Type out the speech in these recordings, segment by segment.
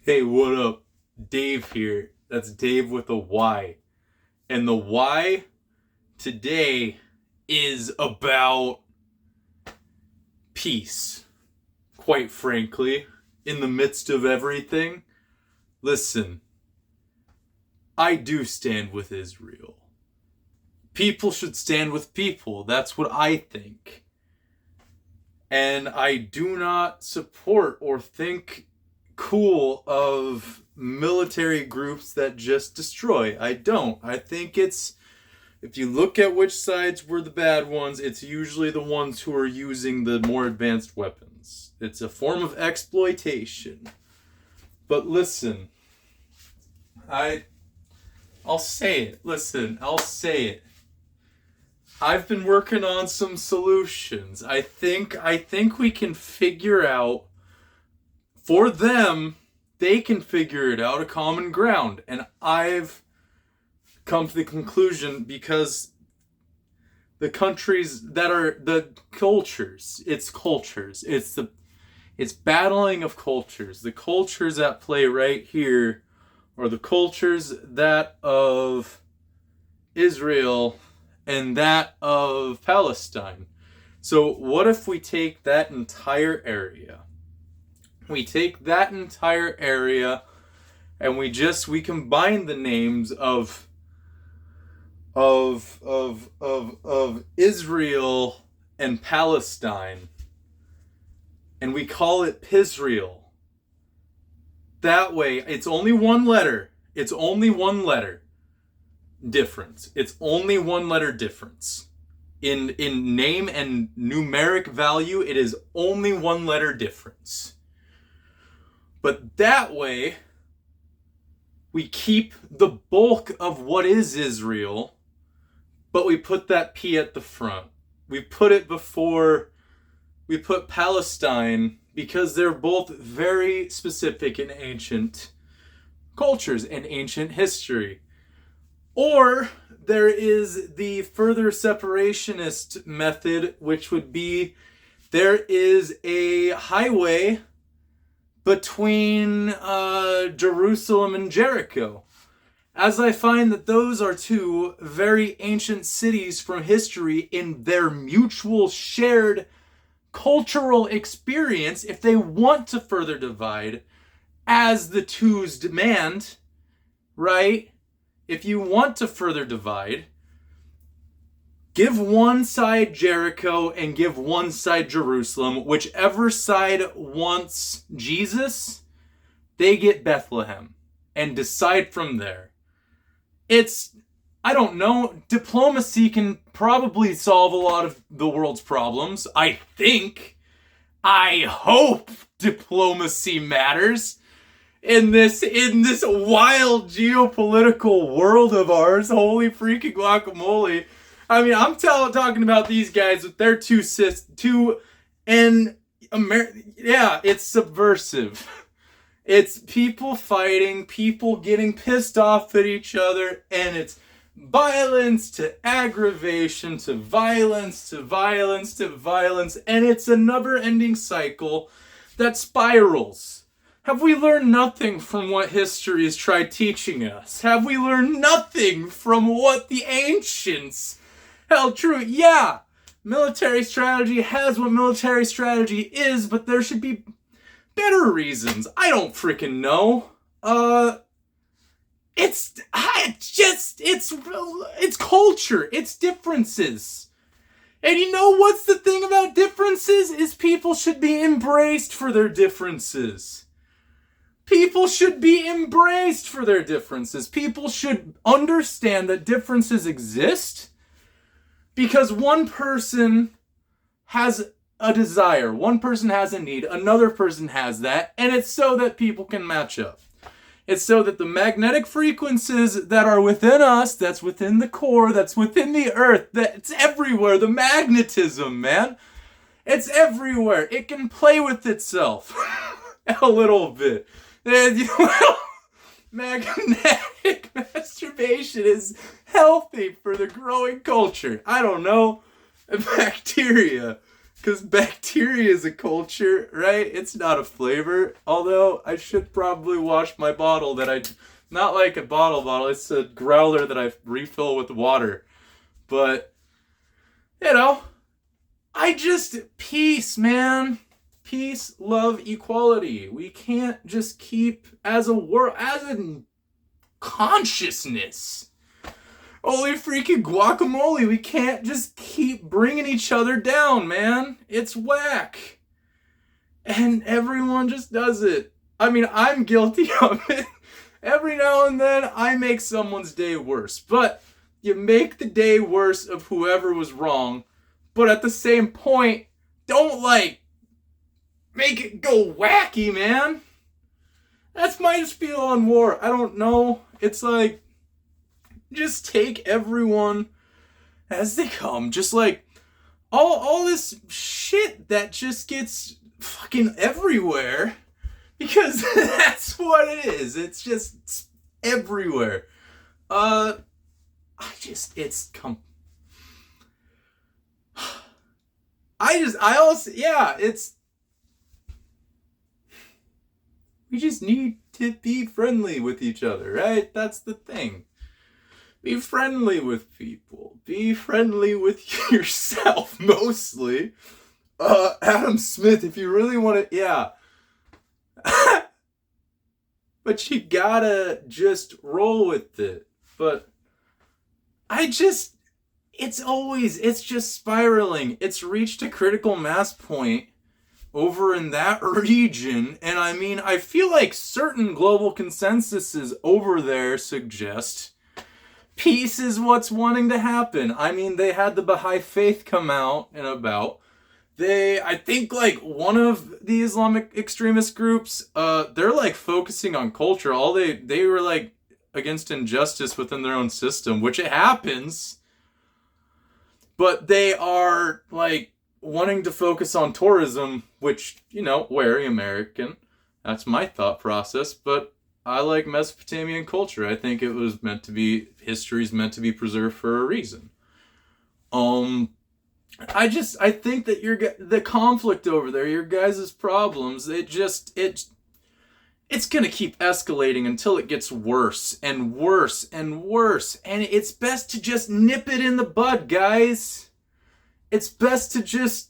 Hey, what up? Dave here. That's Dave with a Y. And the Y today is about peace. Quite frankly, in the midst of everything, listen, I do stand with Israel. People should stand with people. That's what I think. And I do not support or think cool of military groups that just destroy. I don't. I think if you look at which sides were the bad ones, it's usually the ones who are using the more advanced weapons. It's a form of exploitation. But listen, I I'll say it. Listen, I'll say it. I've been working on some solutions. I think we can figure out for them, they can figure it out, a common ground. And I've come to the conclusion because the countries that are the cultures, it's battling of cultures. The cultures at play right here are the cultures that of Israel and that of Palestine. So what if we take that entire area? We take that entire area and we combine the names of Israel and Palestine, and we call it Pisrael. That way, it's only one letter. It's only one letter difference. It's only one letter difference. In name and numeric value, it is only one letter difference. But that way, we keep the bulk of what is Israel, but we put that P at the front. We put Palestine because they're both very specific in ancient cultures and ancient history. Or there is the further separationist method, which would be there is a highway between Jerusalem and Jericho. As I find that those are two very ancient cities from history in their mutual shared cultural experience, if they want to further divide, as the twos demand, right? If you want to further divide, give one side Jericho and give one side Jerusalem. Whichever side wants Jesus, they get Bethlehem and decide from there. I don't know, diplomacy can probably solve a lot of the world's problems. I hope diplomacy matters in this wild geopolitical world of ours. Holy freaking guacamole. I mean, I'm talking about these guys with their yeah, it's subversive. It's people fighting, people getting pissed off at each other, and it's violence to aggravation to violence to violence to violence, and it's a never-ending cycle that spirals. Have we learned nothing from what history has tried teaching us? Have we learned nothing from what the ancients held true? Yeah, military strategy has what military strategy is, but there should be better reasons. I don't freaking know. It's culture. It's differences. And you know what's the thing about differences? Is people should be embraced for their differences. People should be embraced for their differences. People should understand that differences exist because one person has a desire, one person has a need, another person has that, and it's so that people can match up. It's so that the magnetic frequencies that are within us, that's within the core, that's within the earth, that's everywhere, the magnetism, man. It's everywhere. It can play with itself a little bit. And, magnetic masturbation is healthy for the growing culture. I don't know. Bacteria. Because bacteria is a culture, right? It's not a flavor. Although I should probably wash my bottle not like a bottle, it's a growler that I refill with water. But, peace, man. Peace, love, equality. We can't just keep, as a consciousness, holy freaking guacamole, we can't just keep bringing each other down, man. It's whack. And everyone just does it. I mean, I'm guilty of it. Every now and then, I make someone's day worse. But you make the day worse of whoever was wrong. But at the same point, don't, make it go wacky, man. That's my spiel on war. I don't know. It's just take everyone as they come. Just all this shit that just gets fucking everywhere. Because that's what it is. It's just everywhere. We just need to be friendly with each other, right? That's the thing. Be friendly with people. Be friendly with yourself, mostly. Adam Smith, if you really want to, yeah. But you gotta just roll with it. But it's just spiraling. It's reached a critical mass point over in that region. And I mean, I feel like certain global consensuses over there suggest peace is what's wanting to happen. I mean, they had the Baha'i Faith come out and about. I think one of the Islamic extremist groups, they're focusing on culture. They were against injustice within their own system, which it happens. But they are wanting to focus on tourism, which, very American. That's my thought process. But I like Mesopotamian culture. I think history's meant to be preserved for a reason. I think that the conflict over there, your guys' problems, it's gonna keep escalating until it gets worse and worse and worse. And it's best to just nip it in the bud, guys. It's best to just,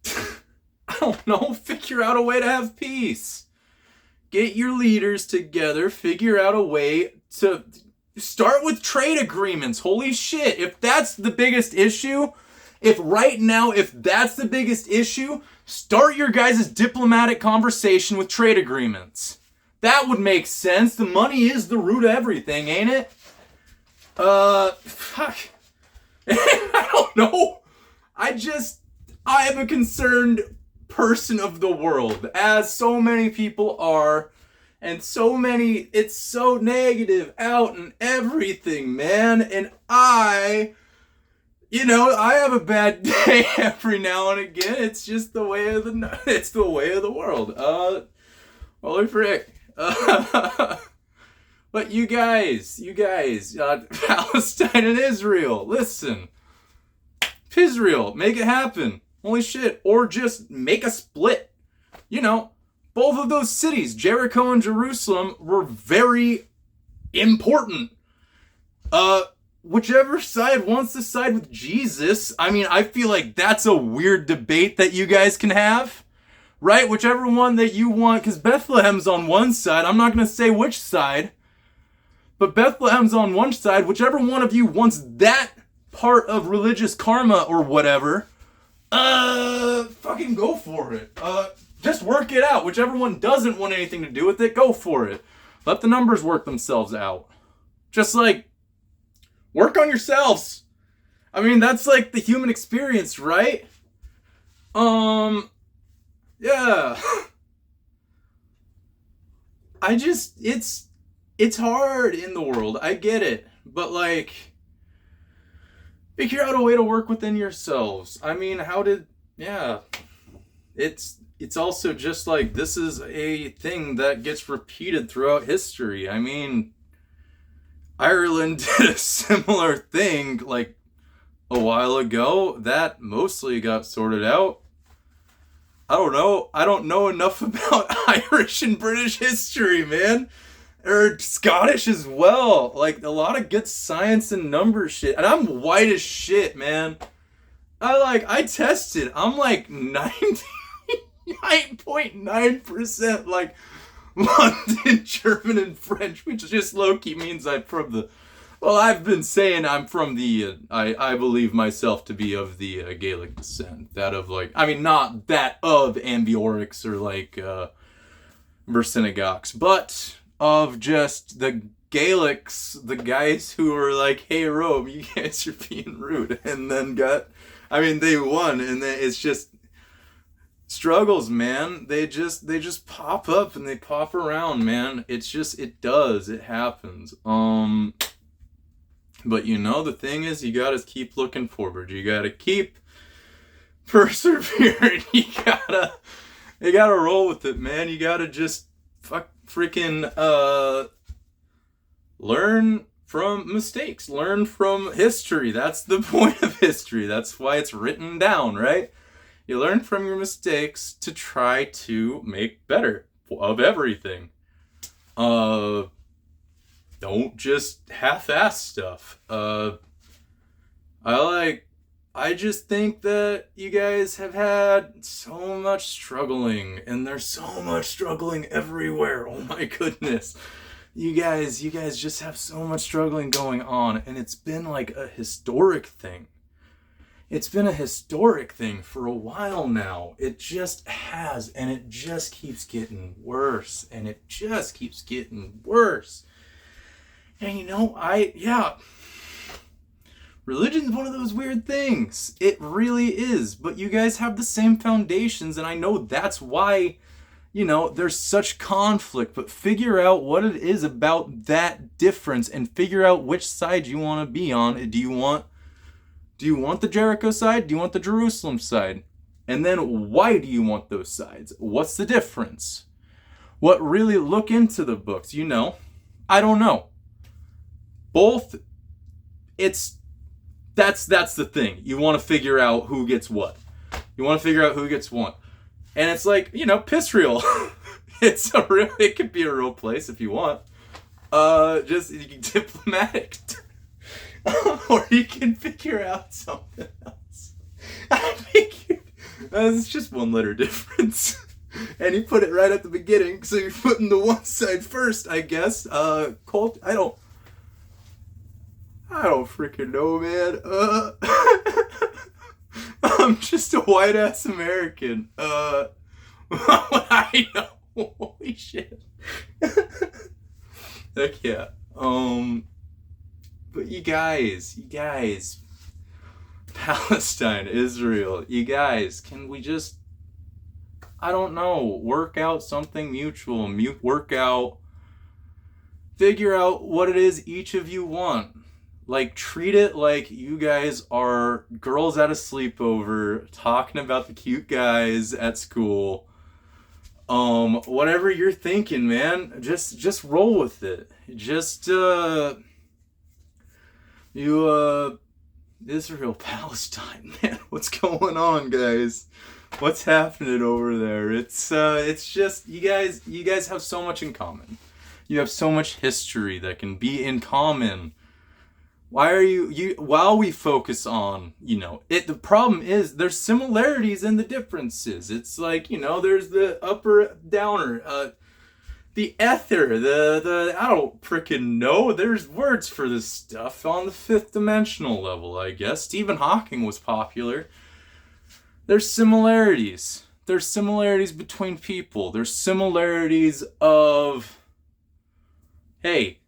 I don't know, figure out a way to have peace. Get your leaders together, figure out a way to start with trade agreements. Holy shit, if that's the biggest issue, if that's the biggest issue, start your guys' diplomatic conversation with trade agreements. That would make sense. The money is the root of everything, ain't it? Fuck. I don't know. I am a concerned person of the world, as so many people are, and it's so negative out and everything, man, and I have a bad day every now and again. It's just the way of the world. Holy frick. But you guys, Palestine and Israel, listen. Israel, make it happen. Holy shit. Or just make a split. Both of those cities, Jericho and Jerusalem, were very important. Whichever side wants to side with Jesus, I mean, I feel like that's a weird debate that you guys can have, right? Whichever one that you want, because Bethlehem's on one side. I'm not going to say which side, but Bethlehem's on one side. Whichever one of you wants that part of religious karma or whatever, fucking go for it. Just work it out. Whichever one doesn't want anything to do with it, go for it. Let the numbers work themselves out. Just work on yourselves. I mean, that's the human experience, right? Yeah. It's hard in the world. I get it. But figure out a way to work within yourselves. I mean, it's also just this is a thing that gets repeated throughout history. I mean, Ireland did a similar thing a while ago. That mostly got sorted out. I don't know. I don't know enough about Irish and British history, man. Or Scottish as well. Like, a lot of good science and number shit. And I'm white as shit, man. I tested. I'm like 99.9% like London, German, and French, which just low-key means I'm from the... Well, I've been saying I'm from the... I believe myself to be of the Gaelic descent. That of, like... I mean, not that of Ambiorix or, like, Mercenagox, but of just the Gaelics, the guys who are like, hey, Rome, you guys are being rude. And then they won, and then it's just... struggles, man. They just pop up and they pop around, man. It happens. But the thing is, you gotta keep looking forward. You gotta keep persevering. You gotta roll with it, man. You gotta just learn from mistakes. Learn from history. That's the point of history. That's why it's written down, right? You learn from your mistakes to try to make better of everything. Don't just half-ass stuff. I just think that you guys have had so much struggling, and there's so much struggling everywhere. Oh my goodness. You guys just have so much struggling going on, and it's been like a historic thing. It's been a historic thing for a while now. It just has, and it just keeps getting worse, and it just keeps getting worse. And religion's one of those weird things. It really is, but you guys have the same foundations, and I know that's why, there's such conflict, but figure out what it is about that difference and figure out which side you want to be on. Do you want the Jericho side? Do you want the Jerusalem side? And then why do you want those sides? What's the difference? Look into the books, I don't know. Both, that's the thing. You want to figure out who gets what. And it's like, piss real. It could be a real place if you want. Just diplomatic. Or you can figure out something else. It's just one letter difference. And you put it right at the beginning, so you're putting the one side first, I guess. I don't freaking know, man. I'm just a white ass American. I know. Holy shit. Heck yeah. But you guys, Palestine, Israel, you guys, can we just, I don't know, work out something mutual, figure out what it is each of you want. Like, treat it like you guys are girls at a sleepover, talking about the cute guys at school. Whatever you're thinking, man, just roll with it. Israel, Palestine, man, what's going on, guys? What's happening over there? It's just, you guys have so much in common. You have so much history that can be in common. Why are while we focus on, the problem is there's similarities and the differences. It's like, there's the upper downer, the ether, the I don't freaking know. There's words for this stuff on the fifth dimensional level, I guess. Stephen Hawking was popular. There's similarities. There's similarities between people. There's similarities of, hey,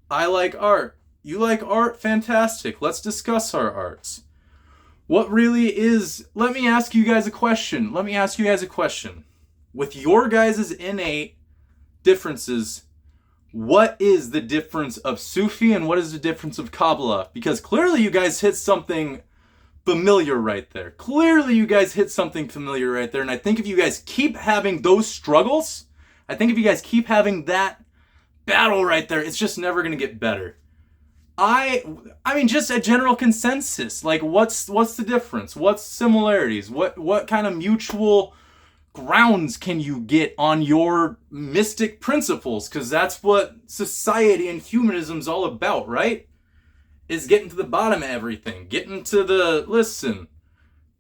I like art. You like art? Fantastic. Let's discuss our arts. What really is... Let me ask you guys a question. With your guys' innate differences, what is the difference of Sufi and what is the difference of Kabbalah? Because clearly you guys hit something familiar right there. And I think if you guys keep having those struggles, I think if you guys keep having that battle right there, it's just never going to get better. I mean, just a general consensus. Like, what's the difference? What's similarities? What kind of mutual grounds can you get on your mystic principles? Because that's what society and humanism's all about, right? Is getting to the bottom of everything. Getting to the, listen,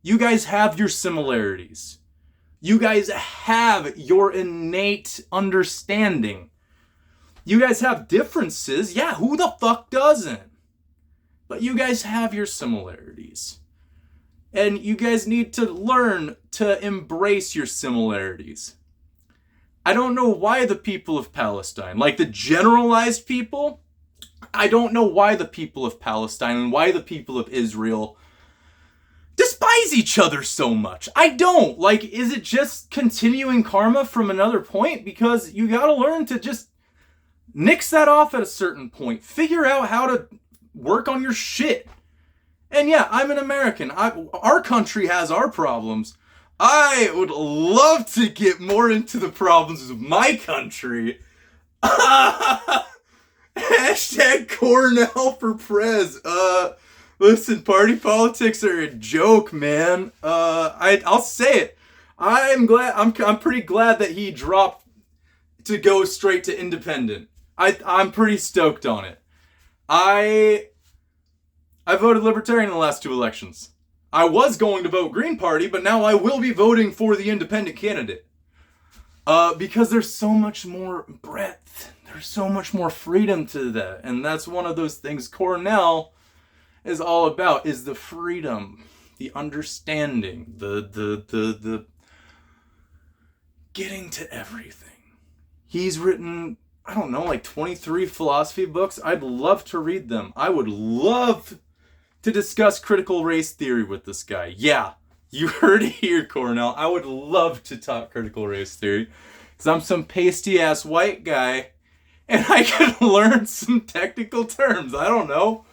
you guys have your similarities. You guys have your innate understanding. You guys have differences. Yeah, who the fuck doesn't? But you guys have your similarities. And you guys need to learn to embrace your similarities. I don't know why the people of Palestine, like the generalized people, I don't know why the people of Palestine and why the people of Israel despise each other so much. I don't. Like, is it just continuing karma from another point? Because you gotta learn to just nix that off at a certain point. Figure out how to work on your shit. And yeah, I'm an American. Our country has our problems. I would love to get more into the problems of my country. Hashtag Cornell for Prez. Listen, party politics are a joke, man. I'll say it. I'm pretty glad that he dropped to go straight to independent. I'm pretty stoked on it. I voted Libertarian in the last two elections. I was going to vote Green Party, but now I will be voting for the independent candidate. Because there's so much more breadth. There's so much more freedom to that. And that's one of those things Cornell is all about, is the freedom, the understanding, the getting to everything. He's written, I don't know, like 23 philosophy books. I'd love to read them. I would love to discuss critical race theory with this guy. Yeah, you heard it here, Cornell. I would love to talk critical race theory, because I'm some pasty-ass white guy, and I could learn some technical terms. I don't know.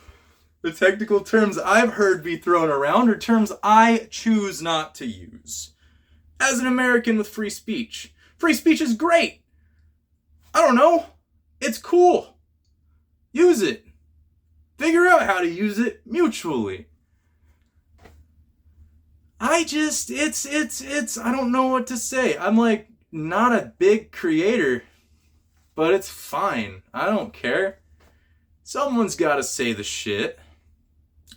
The technical terms I've heard be thrown around are terms I choose not to use. As an American with free speech. Free speech is great. I don't know. It's cool. Use it. Figure out how to use it mutually. I don't know what to say. I'm like not a big creator, but it's fine. I don't care. Someone's got to say the shit.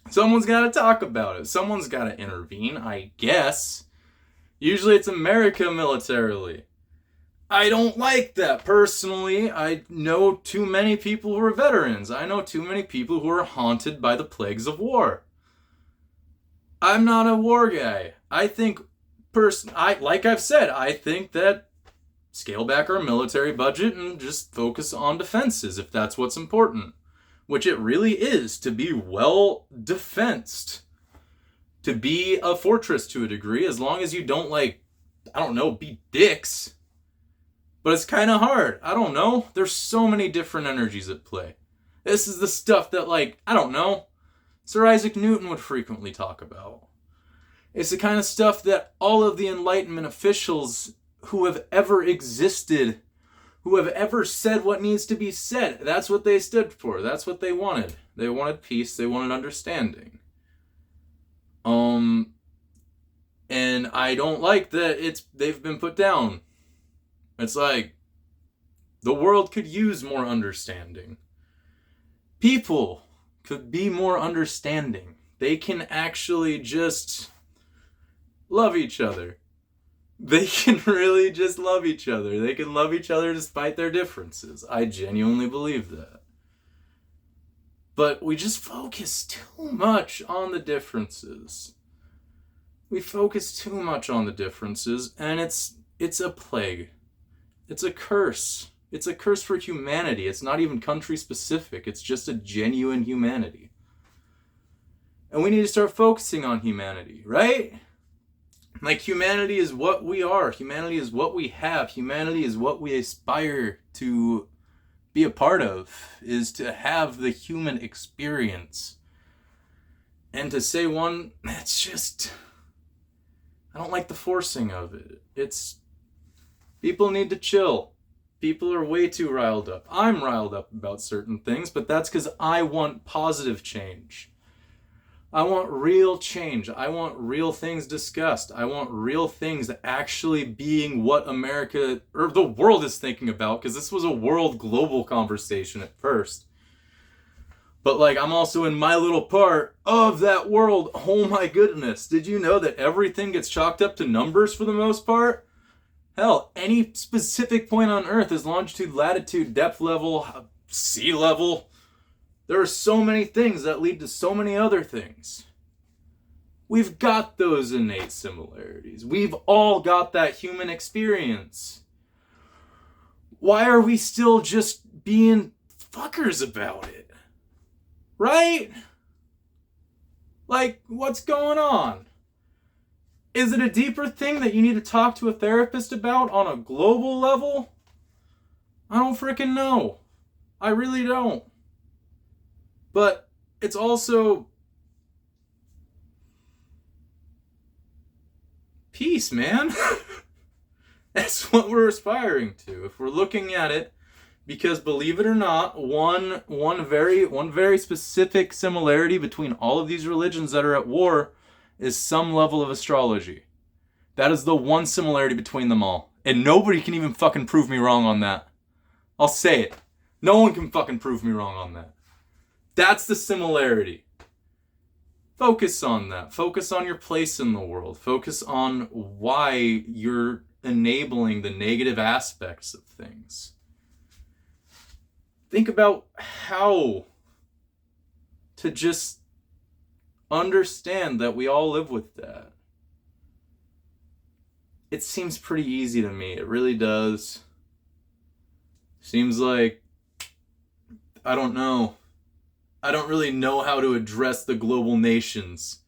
Someone's got to talk about it. Someone's got to intervene, I guess. Usually it's America militarily. I don't like that personally. I know too many people who are veterans. I know too many people who are haunted by the plagues of war. I'm not a war guy. I think, like I've said, I think that scale back our military budget and just focus on defenses if that's what's important. Which it really is, to be well defensed. To be a fortress to a degree, as long as you don't, be dicks. But it's kind of hard. I don't know. There's so many different energies at play. This is the stuff that, Sir Isaac Newton would frequently talk about. It's the kind of stuff that all of the Enlightenment officials who have ever existed, who have ever said what needs to be said, that's what they stood for. That's what they wanted. They wanted peace. They wanted understanding. And I don't like that they've been put down. It's like, the world could use more understanding. People could be more understanding. They can actually just love each other. They can really just love each other. They can love each other despite their differences. I genuinely believe that. But we just focus too much on the differences. We focus too much on the differences, and it's a plague. It's a curse. It's a curse for humanity. It's not even country specific. It's just a genuine humanity. And we need to start focusing on humanity, right? Like, humanity is what we are. Humanity is what we have. Humanity is what we aspire to be a part of, is to have the human experience. And to say one, it's just, I don't like the forcing of it. People need to chill. People are way too riled up. I'm riled up about certain things, but that's because I want positive change. I want real change. I want real things discussed. I want real things actually being what America or the world is thinking about, because this was a world global conversation at first. But like, I'm also in my little part of that world. Oh my goodness. Did you know that everything gets chalked up to numbers for the most part? Hell, any specific point on Earth is longitude, latitude, depth level, sea level. There are so many things that lead to so many other things. We've got those innate similarities. We've all got that human experience. Why are we still just being fuckers about it? Right? Like, what's going on? Is it a deeper thing that you need to talk to a therapist about on a global level? I don't freaking know. I really don't. But it's also peace, man. That's what we're aspiring to. If we're looking at it, because believe it or not, one very specific similarity between all of these religions that are at war is some level of astrology. That is the one similarity between them all. And nobody can even fucking prove me wrong on that. I'll say it. No one can fucking prove me wrong on that. That's the similarity. Focus on that. Focus on your place in the world. Focus on why you're enabling the negative aspects of things. Think about how to just understand that we all live with that. It seems pretty easy to me. It really does. Seems like, I don't know. I don't really know how to address the global nations,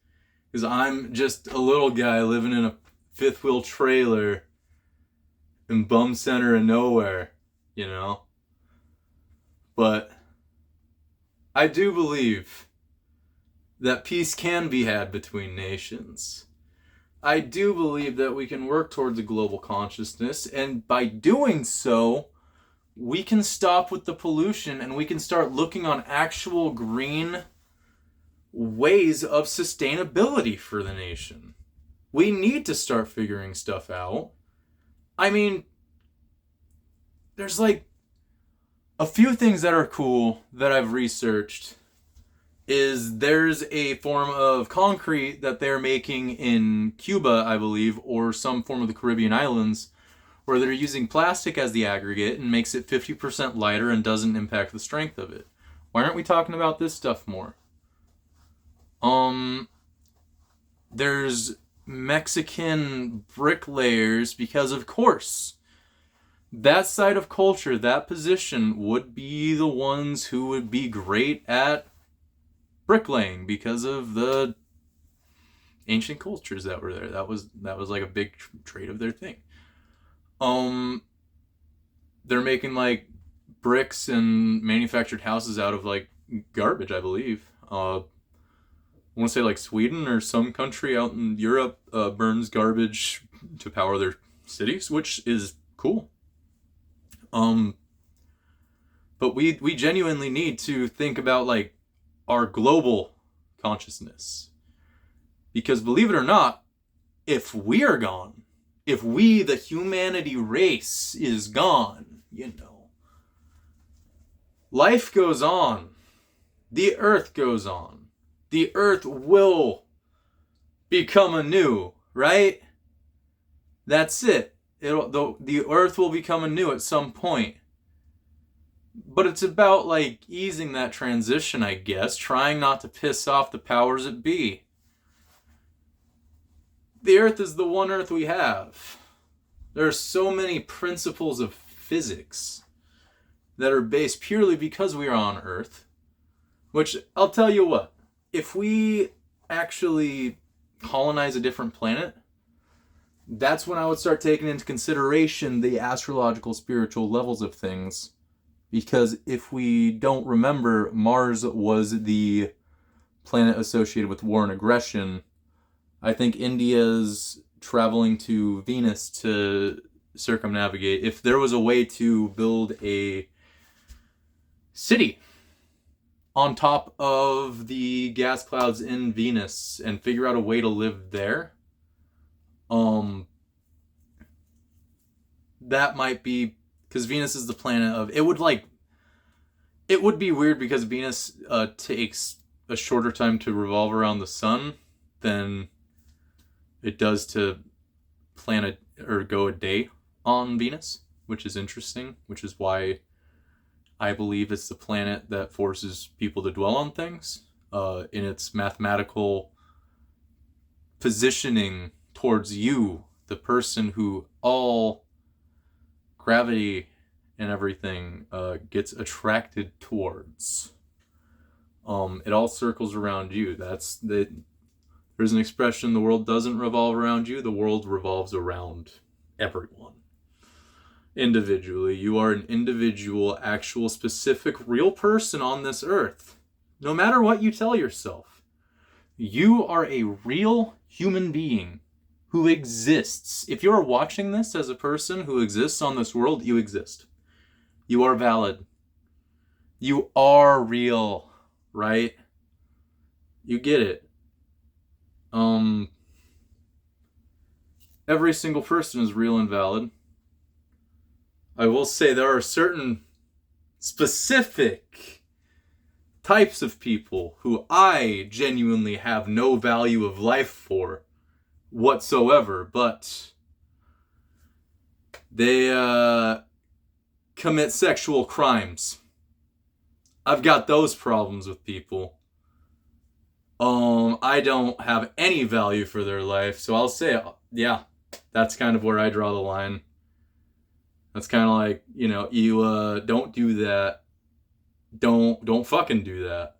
because I'm just a little guy living in a fifth wheel trailer in bum center of nowhere, you know? But I do believe that peace can be had between nations. I do believe that we can work towards a global consciousness, and by doing so, we can stop with the pollution and we can start looking on actual green ways of sustainability for the nation. We need to start figuring stuff out. I mean, there's like a few things that are cool that I've researched. There's a form of concrete that they're making in Cuba, I believe, or some form of the Caribbean islands, where they're using plastic as the aggregate and makes it 50% lighter and doesn't impact the strength of it. Why aren't we talking about this stuff more? There's Mexican bricklayers, because of course, that side of culture, that position would be the ones who would be great at bricklaying because of the ancient cultures that were there. That was like a big trait of their thing. They're making like bricks and manufactured houses out of like garbage, I believe. I want to say like Sweden or some country out in Europe burns garbage to power their cities, which is cool. But we genuinely need to think about like our global consciousness, because believe it or not, if we are gone, if we, the humanity race, is gone, you know, life goes on. The earth goes on. The earth will become anew, right? That's it. The earth will become anew at some point. But it's about like easing that transition, I guess, trying not to piss off the powers that be. The earth is the one earth we have. There are so many principles of physics that are based purely because we are on Earth. Which, I'll tell you what, if we actually colonize a different planet, that's when I would start taking into consideration the astrological, spiritual levels of things. Because if we don't remember, Mars was the planet associated with war and aggression. I think India's traveling to Venus to circumnavigate, if there was a way to build a city on top of the gas clouds in Venus and figure out a way to live there, that might be, because Venus is the planet of, it would be weird because Venus takes a shorter time to revolve around the sun than it does to plan or go a day on Venus, which is interesting, which is why I believe it's the planet that forces people to dwell on things in its mathematical positioning towards you, the person who all gravity and everything gets attracted towards. It all circles around you. There's an expression, the world doesn't revolve around you, the world revolves around everyone. Individually, you are an individual, actual, specific, real person on this earth. No matter what you tell yourself, you are a real human being who exists. If you're watching this as a person who exists on this world, you exist. You are valid. You are real, right? You get it. Every single person is real and valid. I will say there are certain specific types of people who I genuinely have no value of life for whatsoever, but they commit sexual crimes. I've got those problems with people. I don't have any value for their life, so I'll say, yeah, that's kind of where I draw the line. That's kind of like, you don't do that. Don't fucking do that.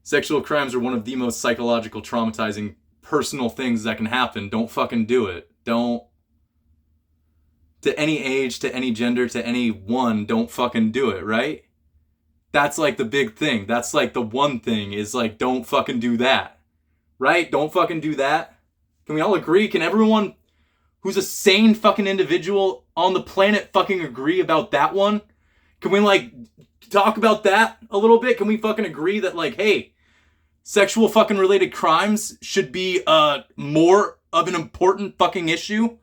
Sexual crimes are one of the most psychological, traumatizing, personal things that can happen. Don't fucking do it. Don't. To any age, to any gender, to anyone, don't fucking do it, right? That's like the big thing. That's like the one thing is like, don't fucking do that. Right? Don't fucking do that. Can we all agree? Can everyone who's a sane fucking individual on the planet fucking agree about that one? Can we talk about that a little bit? Can we fucking agree that hey, sexual fucking related crimes should be more of an important fucking issue?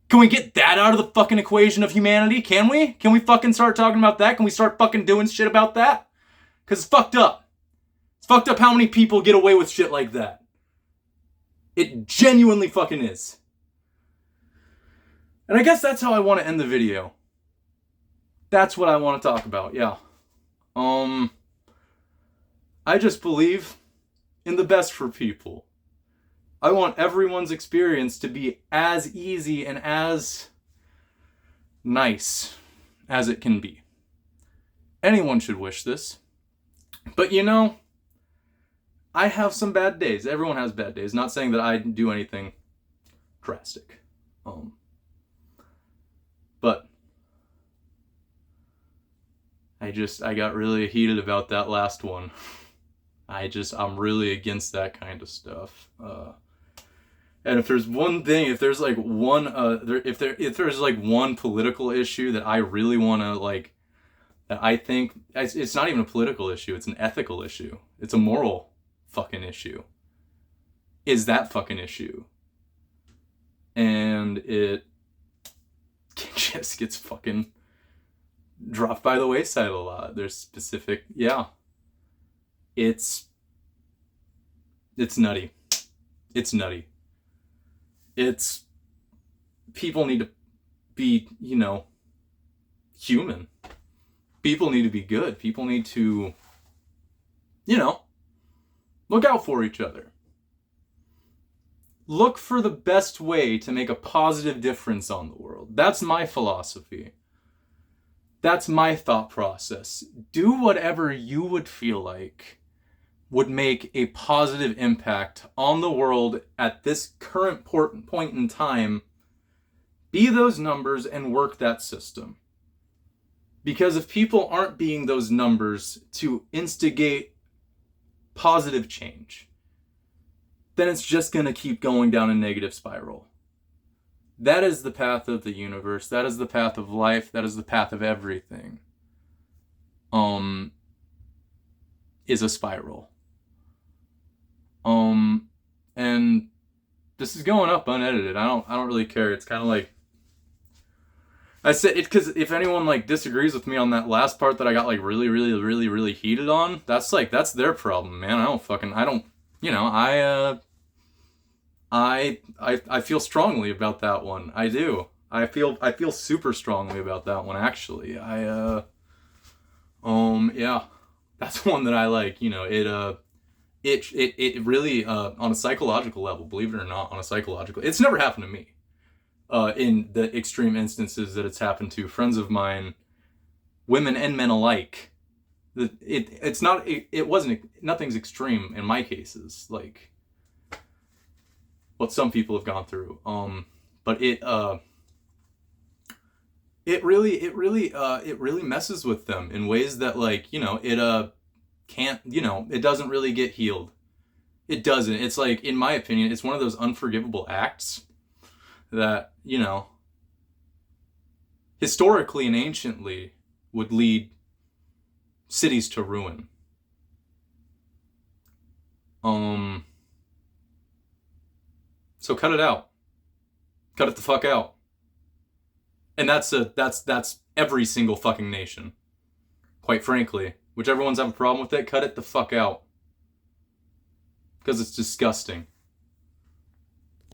Can we get that out of the fucking equation of humanity? Can we? Can we fucking start talking about that? Can we start fucking doing shit about that? Because it's fucked up. It's fucked up how many people get away with shit like that. It genuinely fucking is. And I guess that's how I want to end the video. That's what I want to talk about, yeah. I just believe in the best for people. I want everyone's experience to be as easy and as nice as it can be. Anyone should wish this. But I have some bad days. Everyone has bad days. Not saying that I do anything drastic. But I got really heated about that last one. I'm really against that kind of stuff. And if there's one thing, if there's one political issue that I really want to that I think it's not even a political issue, it's an ethical issue. It's a moral fucking issue. Is that fucking issue? And it just gets fucking dropped by the wayside a lot. There's specific, It's nutty. It's nutty. It's, people need to be, human. People need to be good. People need to, look out for each other. Look for the best way to make a positive difference on the world. That's my philosophy. That's my thought process. Do whatever you would feel like would make a positive impact on the world at this current point in time. Be those numbers and work that system. Because if people aren't being those numbers to instigate positive change, then it's just going to keep going down a negative spiral. That is the path of the universe. That is the path of life. That is the path of everything. Is a spiral. And this is going up unedited. I don't really care. It's kind of like I said it, because if anyone like disagrees with me on that last part that I got like really heated on, that's their problem, man. I feel strongly about that one. I do. I feel super strongly about that one, actually. Yeah. That's one that I like, it really, on a psychological level, believe it or not, it's never happened to me. In the extreme instances that it's happened to friends of mine, women and men alike. Nothing's extreme in my cases, like what some people have gone through. But it really messes with them in ways that, like, it doesn't really get healed. It doesn't. It's like, in my opinion, it's one of those unforgivable acts that, historically and anciently would lead cities to ruin. So cut it out. Cut it the fuck out. And that's every single fucking nation. Quite frankly. Whichever ones have a problem with it, cut it the fuck out. Because it's disgusting.